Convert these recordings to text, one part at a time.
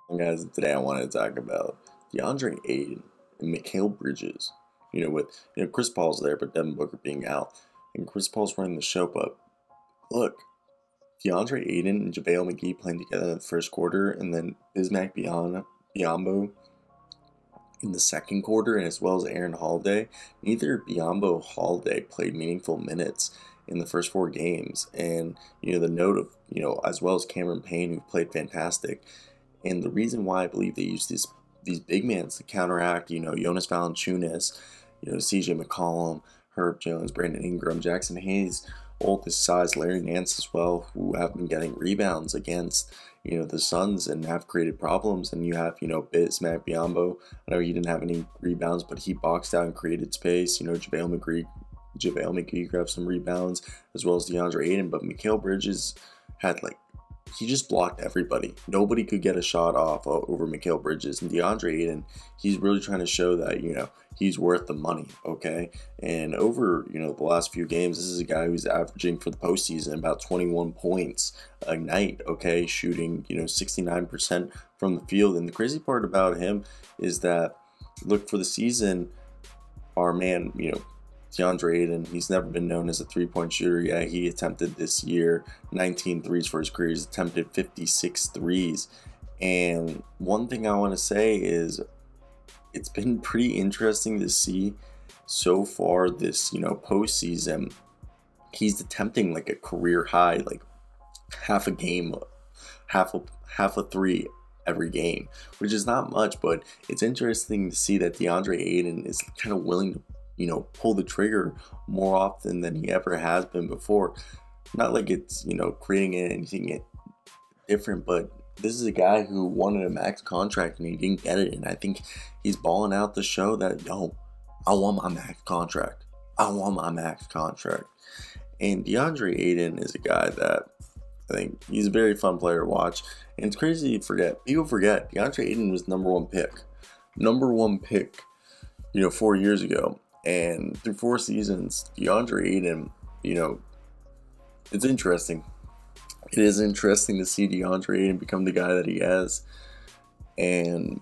And guys, today I wanted to talk about DeAndre Ayton and Mikal Bridges. With Chris Paul's there, but Devin Booker being out, and Chris Paul's running the show. But look, DeAndre Ayton and JaVale McGee playing together in the first quarter, and then Bismack Biyombo in the second quarter, and as well as Aaron Holiday. Neither Biyombo or Holiday played meaningful minutes in the first four games, and the note of as well as Cameron Payne, who played fantastic. And the reason why I believe they use these big men to counteract, Jonas Valanciunas, CJ McCollum, Herb Jones, Brandon Ingram, Jackson Hayes, all this size, Larry Nance as well, who have been getting rebounds against, the Suns and have created problems. And you have, Bismack Biyombo. I know he didn't have any rebounds, but he boxed out and created space. JaVale McGee grabbed some rebounds, as well as DeAndre Ayton. But Mikal Bridges had he just blocked everybody. Nobody could get a shot off over Mikal Bridges. And DeAndre Ayton, he's really trying to show that, he's worth the money, okay? And over, the last few games, this is a guy who's averaging for the postseason about 21 points a night, okay? Shooting, 69% from the field. And the crazy part about him is that, look, for the season, our man, DeAndre Ayton, he's never been known as a three-point shooter. Yeah, he attempted this year 19 threes for his career. He's attempted 56 threes. And one thing I want to say is it's been pretty interesting to see so far this, postseason. He's attempting a career high, half a game, half a three every game, which is not much, but it's interesting to see that DeAndre Ayton is kind of willing to pull the trigger more often than he ever has been before. Not like it's, creating anything different, but this is a guy who wanted a max contract and he didn't get it. And I think he's balling out to show that, I want my max contract. I want my max contract. And DeAndre Ayton is a guy that I think he's a very fun player to watch. And it's crazy to forget. People forget DeAndre Ayton was number one pick. 4 years ago. And through 4 seasons, DeAndre Ayton, it's interesting. It is interesting to see DeAndre Ayton become the guy that he has. And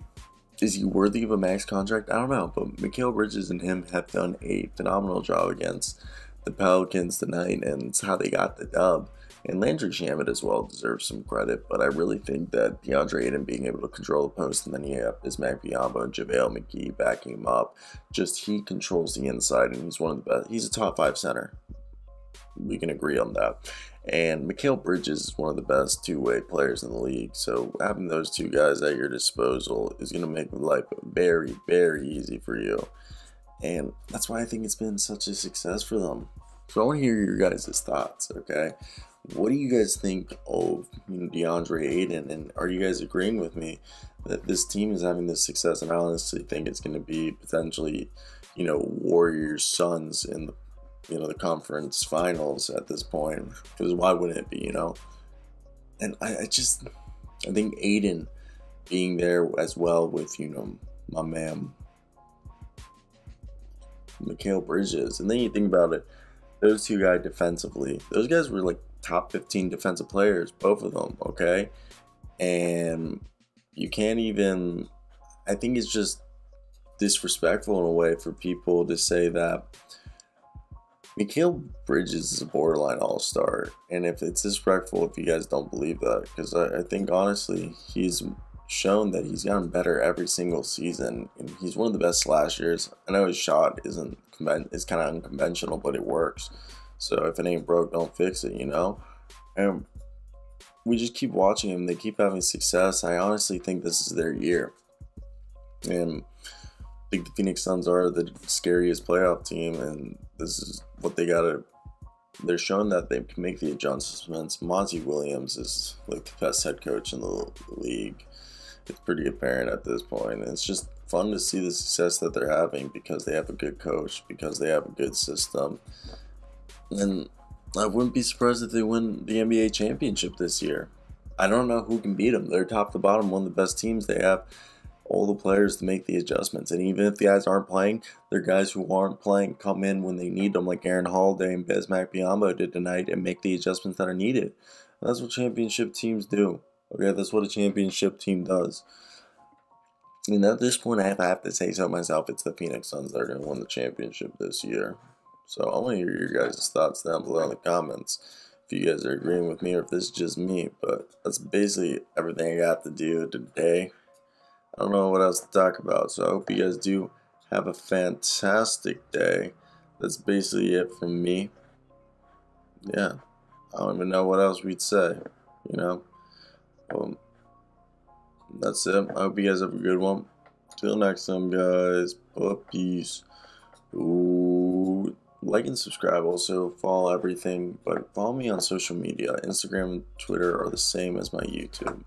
is he worthy of a max contract? I don't know. But Mikal Bridges and him have done a phenomenal job against the Pelicans tonight, and it's how they got the dub. And Landry Shamet as well deserves some credit, but I really think that DeAndre Ayton being able to control the post, and then you have Bismack Biyombo and JaVale McGee backing him up. He controls the inside, and he's one of the best. He's a top 5 center. We can agree on that. And Mikal Bridges is one of the best two-way players in the league. So having those two guys at your disposal is going to make life very, very easy for you. And that's why I think it's been such a success for them. So I want to hear your guys' thoughts, okay? What do you guys think of DeAndre Ayton, and are you guys agreeing with me that this team is having this success? And I honestly think it's going to be potentially, Warriors Suns in the conference finals at this point. Because why wouldn't it be, And I think Ayton being there as well with my man Mikal Bridges, and then you think about it, those two guys defensively, those guys were top 15 defensive players, both of them, okay? And you can't even, I think it's just disrespectful in a way for people to say that Mikal Bridges is a borderline all-star. And if it's disrespectful if you guys don't believe that, because I think honestly he's shown that he's gotten better every single season, and he's one of the best slashers. I know his shot is kind of unconventional, but it works. So if it ain't broke, don't fix it, And we just keep watching him. They keep having success. I honestly think this is their year. And I think the Phoenix Suns are the scariest playoff team, and this is what they gotta. They're showing that they can make the adjustments. Monty Williams is the best head coach in the league. It's pretty apparent at this point. And it's just fun to see the success that they're having because they have a good coach, because they have a good system. And I wouldn't be surprised if they win the NBA championship this year. I don't know who can beat them. They're top to bottom, one of the best teams. They have all the players to make the adjustments. And even if the guys aren't playing, they're guys who aren't playing come in when they need them, like Aaron Holiday and Bismack Biyombo did tonight, and make the adjustments that are needed. And that's what championship teams do. Okay, that's what a championship team does. And at this point, I have to say so myself, it's the Phoenix Suns that are going to win the championship this year. So I want to hear your guys' thoughts down below in the comments. If you guys are agreeing with me or if this is just me. But that's basically everything I got to do today. I don't know what else to talk about. So I hope you guys do have a fantastic day. That's basically it from me. Yeah. I don't even know what else we'd say. You know? That's it. I hope you guys have a good one. Till next time, guys. Peace. Ooh. Like and subscribe. Also, follow everything. But follow me on social media. Instagram and Twitter are the same as my YouTube.